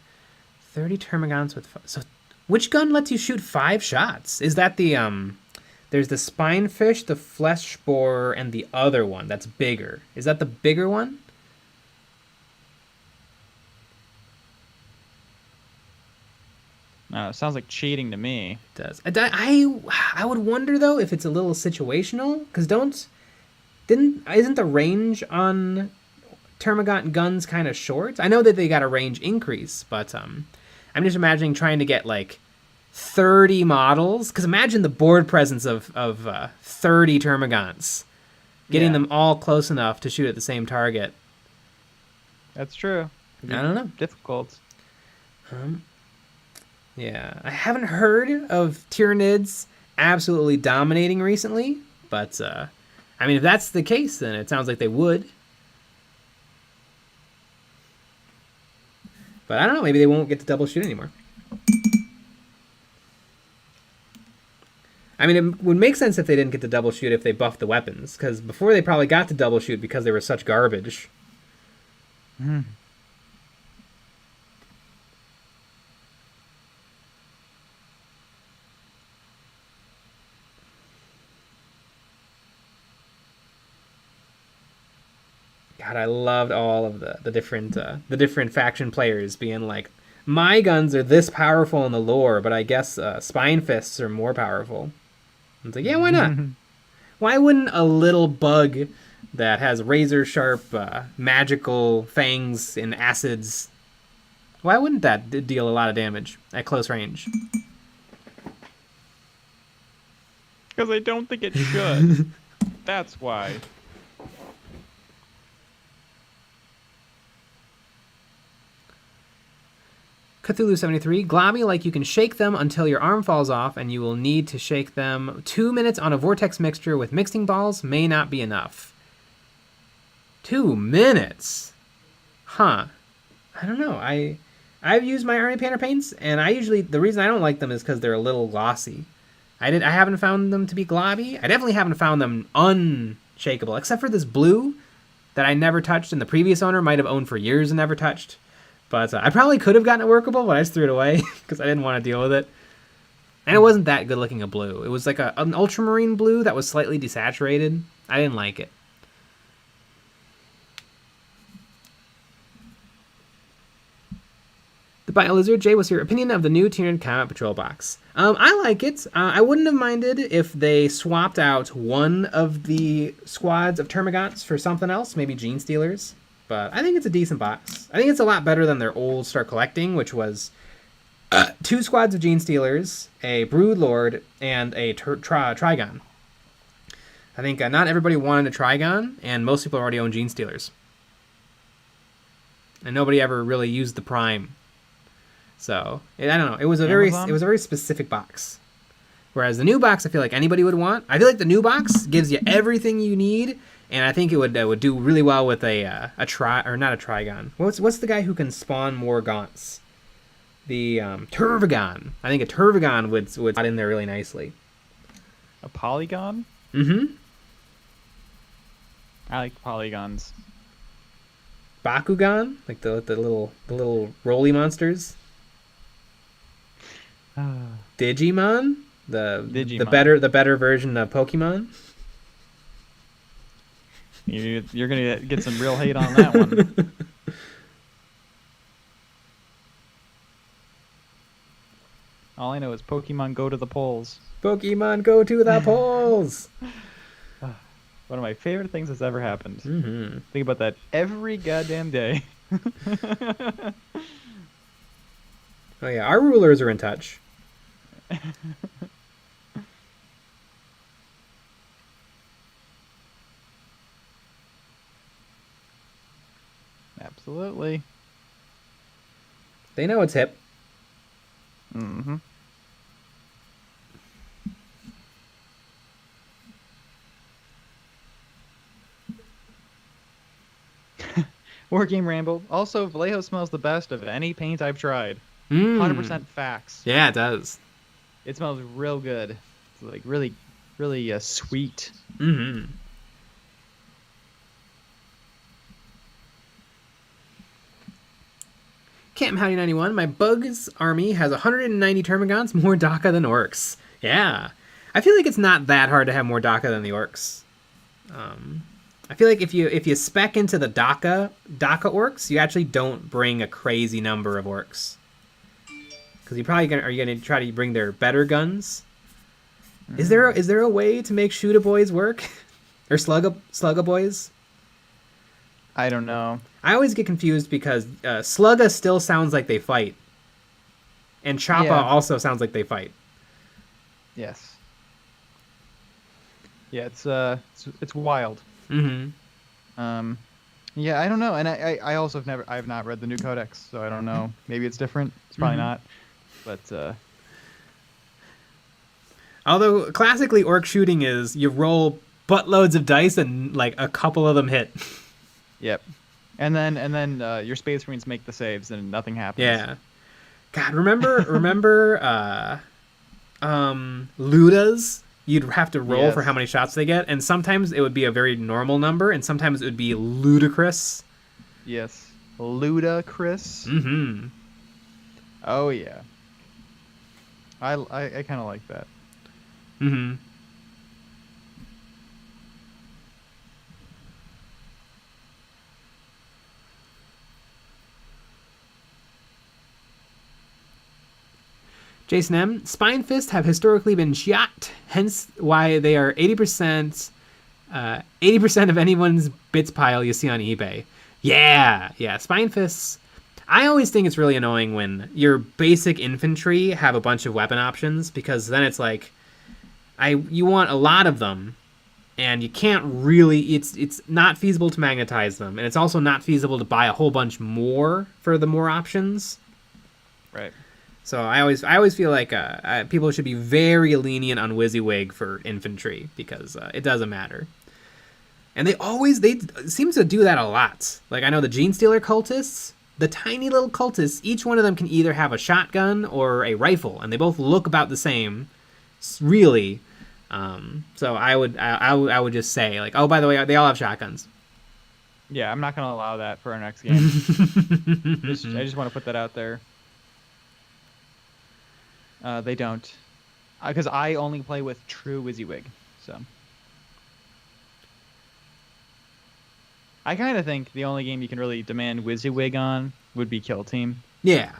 A: 30 Termagants with 5. So which gun lets you shoot 5 shots? Is that the, there's the Spinefish, the Flesh Borer, and the other one that's bigger. Is that the bigger one?
B: It sounds like cheating to me.
A: It does. I would wonder, though, if it's a little situational, because isn't the range on Termagant guns kind of short? I know that they got a range increase, but I'm just imagining trying to get like 30 models, because imagine the board presence of 30 Termagants, getting them all close enough to shoot at the same target.
B: That's true.
A: I don't know.
B: Difficult.
A: Yeah, I haven't heard of Tyranids absolutely dominating recently, but I mean, if that's the case, then it sounds like they would. But I don't know. Maybe they won't get to double shoot anymore. I mean, it would make sense if they didn't get to double shoot if they buffed the weapons. Because before they probably got to double shoot because they were such garbage.
B: Mm.
A: God, I loved all of the different faction players being like, my guns are this powerful in the lore, but I guess spine fists are more powerful. It's like, yeah, why not? Why wouldn't a little bug that has razor sharp magical fangs and acids, why wouldn't that deal a lot of damage at close range?
B: Because I don't think it should. That's why.
A: Cthulhu 73, Globby, like you can shake them until your arm falls off, and you will need to shake them 2 minutes on a vortex mixture with mixing balls may not be enough. 2 minutes? Huh. I don't know. I've used my Army Painter paints, and the reason I don't like them is because they're a little glossy. I haven't found them to be globby. I definitely haven't found them unshakable, except for this blue that I never touched, and the previous owner might have owned for years and never touched. But I probably could have gotten it workable, but I just threw it away because I didn't want to deal with it. And it wasn't that good looking a blue. It was like an ultramarine blue that was slightly desaturated. I didn't like it. The BioLizard, Jay, what's your opinion of the new Tiered Combat Patrol box? I like it. I wouldn't have minded if they swapped out one of the squads of Termagants for something else, maybe Gene Stealers. But I think it's a decent box. I think it's a lot better than their old Start Collecting, which was 2 squads of Gene Stealers, a Brood Lord, and a Trigon. I think not everybody wanted a Trigon, and most people already own Gene Stealers. And nobody ever really used the Prime. So, I don't know. It was a very specific box. Whereas the new box, I feel like anybody would want. I feel like the new box gives you everything you need. And I think it would do really well with not a Trigon. What's the guy who can spawn more Gaunts? The Turvagon. I think a Turvagon would slot in there really nicely.
B: A Polygon?
A: Mm-hmm.
B: I like polygons.
A: Bakugan, like the little roly monsters. Digimon, the better version of Pokemon.
B: You're gonna get some real hate on that one. All I know is Pokemon go to the polls.
A: Pokemon go to the polls.
B: One of my favorite things that's ever happened.
A: Mm-hmm.
B: Think about that every goddamn day.
A: Oh yeah, our rulers are in touch.
B: Absolutely.
A: They know it's hip.
B: Mm-hmm. Wargame Ramble. Also, Vallejo smells the best of any paint I've tried. 100% facts.
A: Yeah, it does.
B: It smells real good. It's like really, really sweet.
A: Mm-hmm. Camp Howdy 91, my Bugs army has 190 Termagants, more DACA than Orcs. Yeah. I feel like it's not that hard to have more DACA than the Orcs. I feel like if you spec into the DACA Orcs, you actually don't bring a crazy number of Orcs. Because are you gonna try to bring their better guns? Is there a way to make Shoot-A-Boys work? Or Slug-A-Boys?
B: I don't know.
A: I always get confused because Slugga still sounds like they fight. And Choppa also sounds like they fight.
B: Yes. Yeah, it's wild.
A: Mm-hmm.
B: Yeah, I don't know, and I also have not read the new codex, so I don't know. Maybe it's different. It's probably not. But
A: although classically orc shooting is you roll buttloads of dice and like a couple of them hit.
B: Yep. And then your Space Marines make the saves and nothing happens.
A: Yeah. God, remember Ludas? You'd have to roll for
B: Yes.
A: how many shots they get, and sometimes it would be a very normal number, and sometimes it would be ludicrous.
B: Yes. Ludicrous.
A: Mm-hmm.
B: Oh yeah. I kind of like that.
A: Mm-hmm. Jason M. Spine Fist have historically been shot, hence why they are 80% of anyone's bits pile you see on eBay. Yeah. Spine Fists. I always think it's really annoying when your basic infantry have a bunch of weapon options, because then it's like, you want a lot of them, and you can't really. It's not feasible to magnetize them, and it's also not feasible to buy a whole bunch more for the more options.
B: Right.
A: So I always feel like people should be very lenient on WYSIWYG for infantry, because it doesn't matter. And they seem to do that a lot. Like, I know the Gene Stealer cultists, the tiny little cultists, each one of them can either have a shotgun or a rifle, and they both look about the same, really. So I would just say, like, oh, by the way, they all have shotguns.
B: Yeah, I'm not gonna allow that for our next game. I just want to put that out there. They don't, because I only play with true WYSIWYG. So I kind of think the only game you can really demand WYSIWYG on would be Kill Team.
A: Yeah,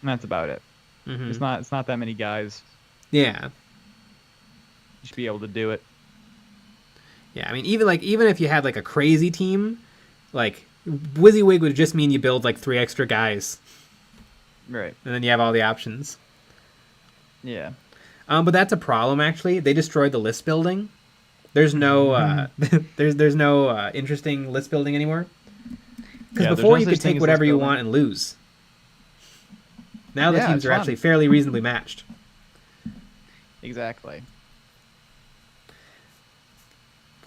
B: And that's about it.
A: mm-hmm.
B: It's not that many guys.
A: Yeah.
B: You should be able to do it.
A: Yeah, I mean, even if you had like a crazy team, like WYSIWYG would just mean you build like 3 extra guys,
B: Right.
A: and then you have all the options.
B: Yeah.
A: But that's a problem, actually. They destroyed the list building. There's no there's no interesting list building anymore. Because
B: Yeah,
A: before
B: there's no
A: you could
B: such thing
A: take
B: as
A: whatever
B: list
A: you
B: building.
A: want and lose. Now the
B: Yeah,
A: teams
B: it's
A: are
B: fun.
A: actually fairly reasonably matched.
B: Exactly.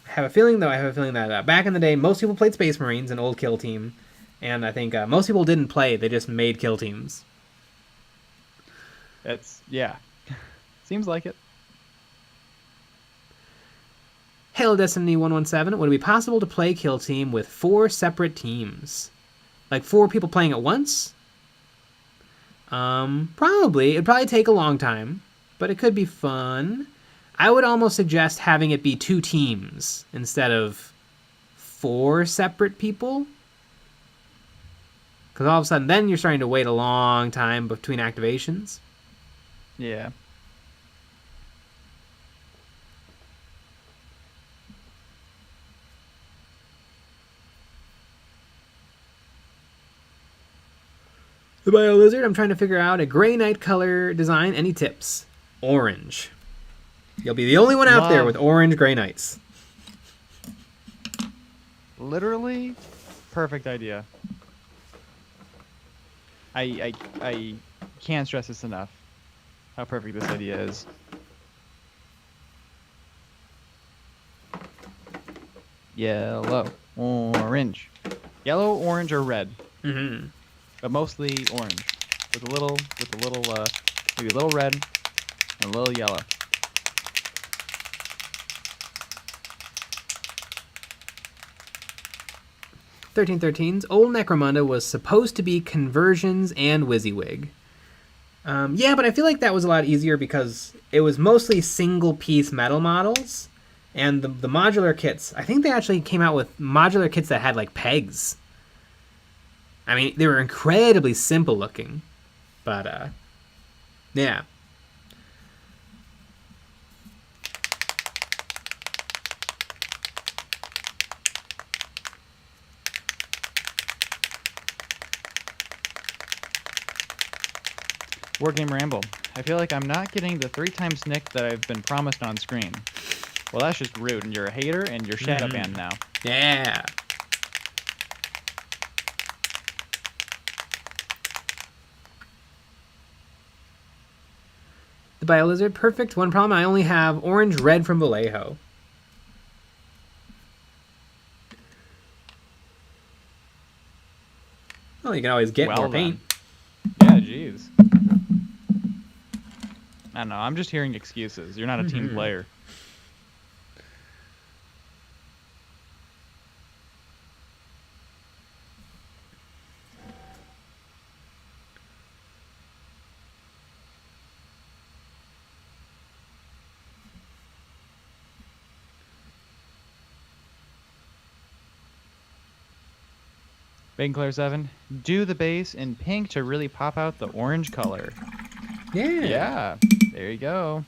A: I have a feeling that back in the day, most people played Space Marines, an old kill team, and I think most people didn't play; they just made kill teams.
B: Yeah. Seems like it.
A: Hail Destiny 117, would it be possible to play kill team with 4 separate teams? Like 4 people playing at once? Probably. It'd probably take a long time, but it could be fun. I would almost suggest having it be 2 teams instead of 4 separate people. Because all of a sudden, then you're starting to wait a long time between activations.
B: Yeah.
A: The Bio Lizard, I'm trying to figure out a Grey Knight color design. Any tips? Orange. You'll be the only one out there with orange Grey Knights.
B: Literally, perfect idea. I can't stress this enough. How perfect this idea is. Yellow, orange. Yellow, orange, or red.
A: Mm-hmm.
B: But mostly orange. With a little, maybe a little red and a little yellow.
A: "1313's old Necromunda was supposed to be conversions and WYSIWYG. Yeah, but I feel like that was a lot easier because it was mostly single-piece metal models, and the modular kits, I think they actually came out with modular kits that had, like, pegs. I mean, they were incredibly simple looking, but, yeah.
B: Wargame Ramble. I feel like I'm not getting the 3 times Nick that I've been promised on screen. Well, that's just rude, and you're a hater, and you're shadow banned now.
A: Yeah. The Biolizard, perfect. One problem, I only have orange red from Vallejo. Well, you can always get more paint.
B: Yeah, jeez. I don't know. I'm just hearing excuses. You're not a team player. Bacon Claire 7. Do the base in pink to really pop out the orange color.
A: Yeah.
B: Yeah. There you go.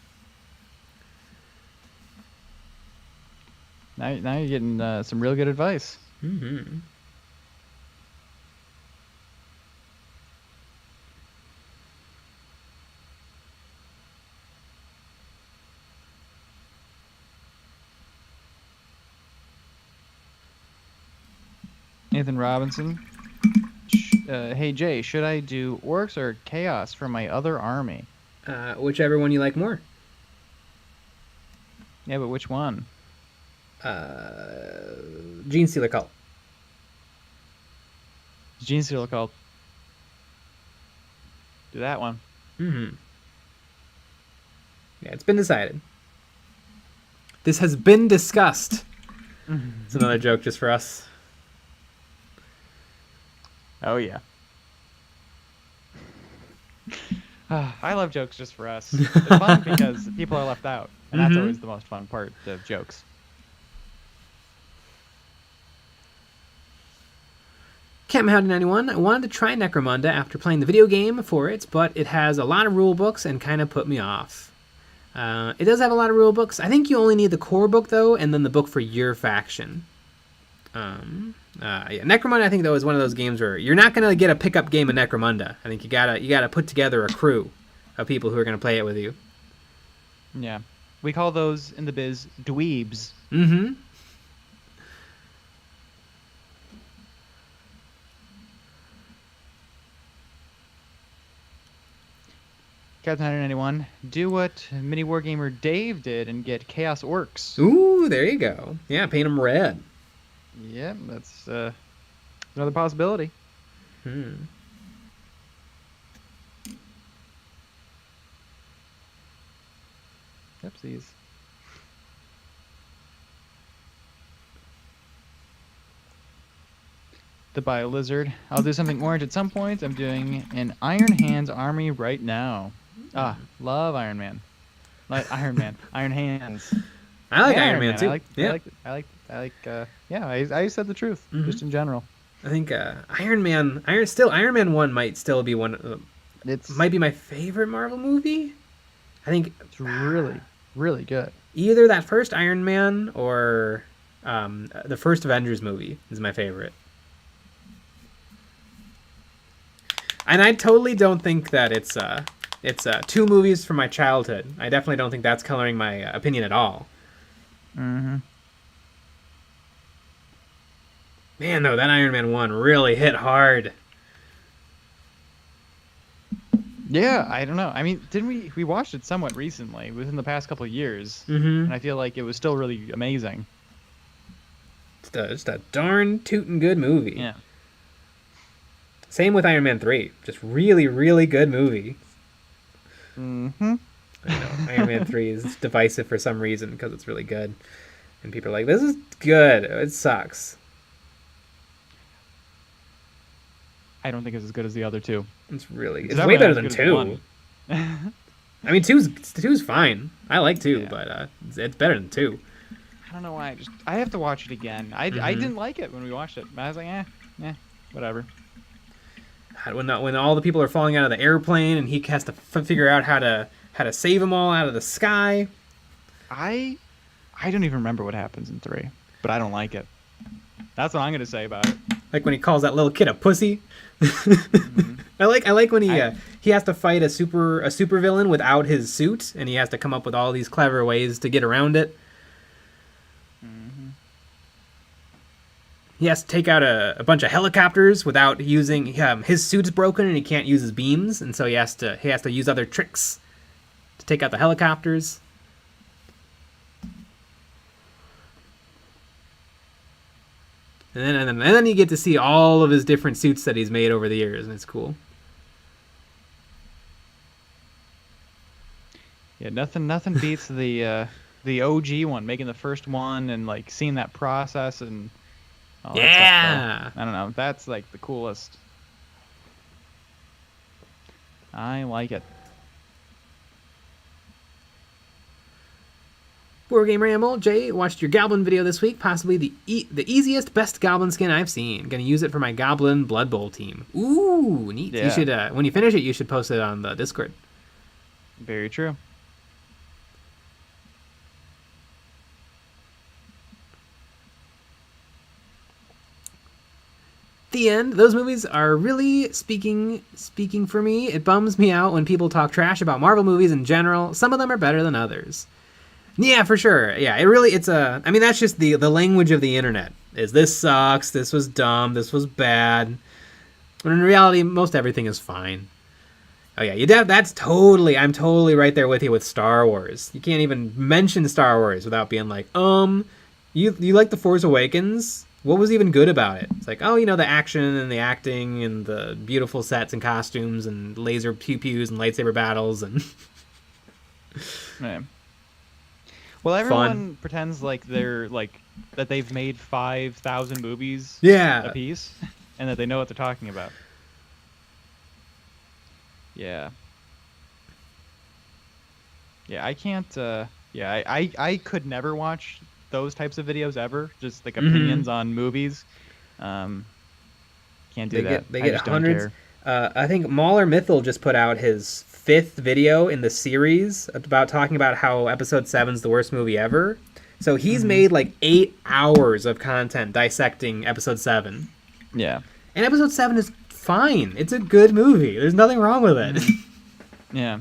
B: Now you're getting some real good advice.
A: Mm-hmm.
B: Nathan Robinson. Hey Jay, should I do orcs or chaos for my other army?
A: Whichever one you like more.
B: Yeah, but which one?
A: Gene Stealer Cult.
B: Gene Stealer Cult. Do that one.
A: Mm-hmm. Yeah, it's been decided. This has been discussed. It's another joke just for us.
B: Oh, yeah. I love jokes just for us. It's fun because people are left out. And that's always the most fun part of jokes.
A: CapMahowdy91, I wanted to try Necromunda after playing the video game for it, but it has a lot of rule books and kind of put me off. It does have a lot of rule books. I think you only need the core book, though, and then the book for your faction. Yeah, Necromunda, I think, though, is one of those games where you're not going to get a pickup game of Necromunda. I think you gotta put together a crew of people who are going to play it with you.
B: Yeah. We call those in the biz dweebs.
A: Mm-hmm.
B: Captain 191, do what Mini Wargamer Dave did and get Chaos Orcs.
A: Ooh, there you go. Yeah, paint them red.
B: Yep, that's another possibility. Oopsies. The Bio Lizard. I'll do something orange at some point. I'm doing an Iron Hands army right now. Love Iron Man. Like Iron Man. Iron Hands.
A: I like Iron Man too.
B: I said the truth, just in general.
A: I think Iron Man 1 might still be might be my favorite Marvel movie. I think
B: it's really, really good.
A: Either that first Iron Man or the first Avengers movie is my favorite. And I totally don't think that it's two movies from my childhood. I definitely don't think that's coloring my opinion at all. Man, though, that Iron Man 1 really hit hard.
B: Yeah, I don't know. I mean, didn't we watched it somewhat recently, within the past couple of years, and I feel like it was still really amazing.
A: It's a darn tootin' good movie.
B: Yeah.
A: Same with Iron Man 3. Just really, really good movie. I know. Iron Man 3 is divisive for some reason because it's really good. And people are like, this is good. It sucks.
B: I don't think it's as good as the other two.
A: It's way better than 2. I mean, 2's fine. I like 2, but it's better than 2.
B: I don't know why. I have to watch it again. I didn't like it when we watched it. I was like, whatever.
A: When all the people are falling out of the airplane and he has to figure out how to save them all out of the sky.
B: I don't even remember what happens in 3, but I don't like it. That's what I'm gonna say about it.
A: Like when he calls that little kid a pussy. I like when he has to fight a super villain without his suit, and he has to come up with all these clever ways to get around it. He has to take out a bunch of helicopters without using his suit's broken and he can't use his beams, and so he has to use other tricks to take out the helicopters. And then you get to see all of his different suits that he's made over the years, and it's cool.
B: Yeah, nothing beats the OG one, making the first one and like seeing that process and all that stuff. I don't know. That's like the coolest. I like it.
A: Board Game Ramble, Jay watched your Goblin video this week, possibly the easiest, best Goblin skin I've seen. Gonna use it for my Goblin Blood Bowl team. Ooh, neat. Yeah. You should, when you finish it, you should post it on the Discord.
B: Very true.
A: The end. Those movies are really speaking for me. It bums me out when people talk trash about Marvel movies in general. Some of them are better than others. Yeah, for sure. Yeah, I mean, that's just the language of the internet. Is this sucks, this was dumb, this was bad. When in reality, most everything is fine. Oh yeah, I'm totally right there with you with Star Wars. You can't even mention Star Wars without being like, you like The Force Awakens? What was even good about it? It's like, the action and the acting and the beautiful sets and costumes and laser pew-pews and lightsaber battles and...
B: Man. Well, everyone pretends like they're like that they've made 5,000 movies a piece, and that they know what they're talking about. Yeah. Yeah, I can't. I could never watch those types of videos ever. Just like opinions on movies. Can't do that.
A: They get hundreds. I think Mauler Mythel just put out his 5th video in the series about talking about how Episode 7's the worst movie ever. So he's made like 8 hours of content dissecting Episode 7.
B: Yeah.
A: And Episode 7 is fine. It's a good movie. There's nothing wrong with it.
B: Yeah.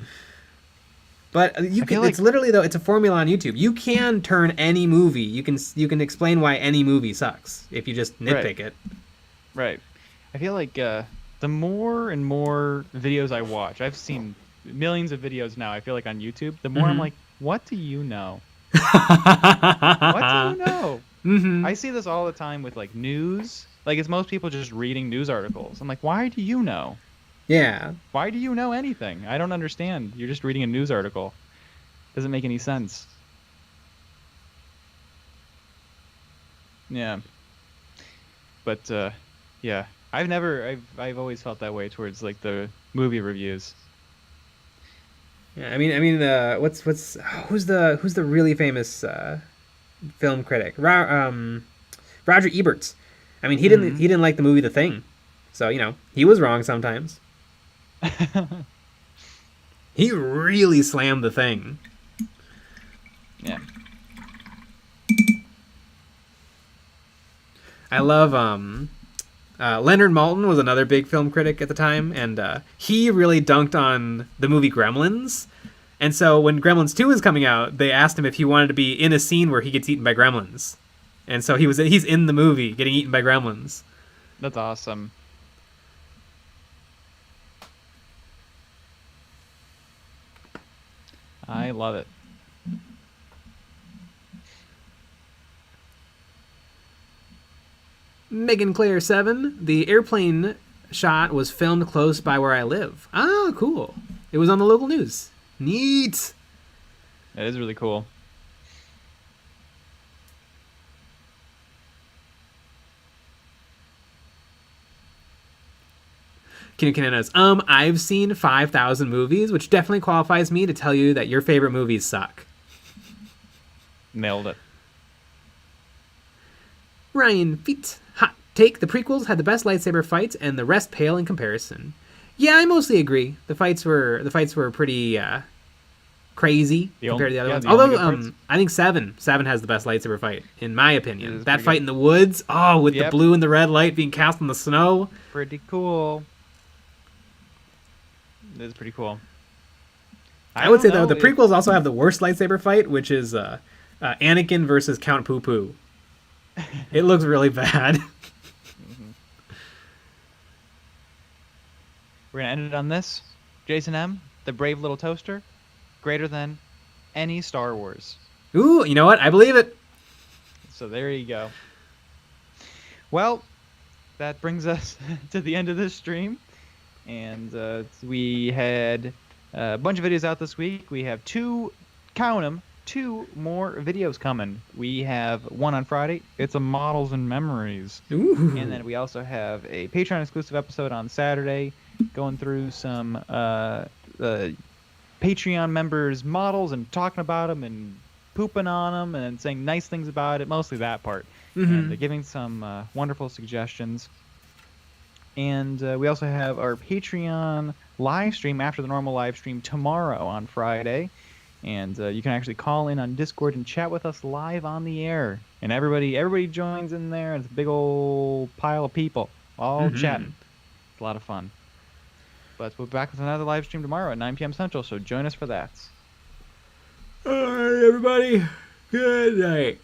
A: But it's literally, though, it's a formula on YouTube. You can turn any movie. You can explain why any movie sucks if you just nitpick it.
B: Right. I feel like the more and more videos I watch, I've seen millions of videos now, I feel like, on YouTube, the more I'm like, what do you know? What do you know? I see this all the time with like news. Like, it's most people just reading news articles. I'm like, why do you know?
A: Yeah.
B: Why do you know anything? I don't understand. You're just reading a news article. Doesn't make any sense. Yeah. But yeah, I've always felt that way towards like the movie reviews.
A: Yeah, I mean, who's the really famous film critic? Roger Ebert. I mean, he didn't like the movie The Thing, so he was wrong sometimes. He really slammed The Thing.
B: Yeah.
A: I love Leonard Maltin was another big film critic at the time, and he really dunked on the movie Gremlins. And so when Gremlins 2 is coming out, they asked him if he wanted to be in a scene where he gets eaten by gremlins. And so he's in the movie getting eaten by gremlins.
B: That's awesome. I love it.
A: Megan Claire 7, the airplane shot was filmed close by where I live. Ah, cool. It was on the local news. Neat.
B: That is really cool.
A: Kinanas, I've seen 5,000 movies, which definitely qualifies me to tell you that your favorite movies suck.
B: Nailed it.
A: Ryan Feet, hot take. The prequels had the best lightsaber fights, and the rest pale in comparison. Yeah, I mostly agree. The fights were pretty crazy compared to the other ones. Although I think seven has the best lightsaber fight in my opinion. That fight in the woods, with the blue and the red light being cast on the snow.
B: Pretty cool. It is pretty cool.
A: I would say though the prequels also have the worst lightsaber fight, which is Anakin versus Count Poo Poo. It looks really bad.
B: We're gonna end it on this. Jason M, the brave little toaster, greater than any Star Wars.
A: Ooh, you know what? I believe it.
B: So there you go. Well, that brings us to the end of this stream. And we had a bunch of videos out this week. We have count 'em, two more videos coming. We have one on Friday. It's a Models and Memories.
A: Ooh.
B: And then we also have a Patreon exclusive episode on Saturday, going through some Patreon members' models and talking about them and pooping on them and saying nice things about it. Mostly that part. And giving some wonderful suggestions. And we also have our Patreon live stream after the normal live stream tomorrow on Friday. And you can actually call in on Discord and chat with us live on the air. And everybody joins in there. It's a big old pile of people all chatting. It's a lot of fun. But we'll be back with another live stream tomorrow at 9 p.m. Central, so join us for that.
A: All right, everybody. Good night.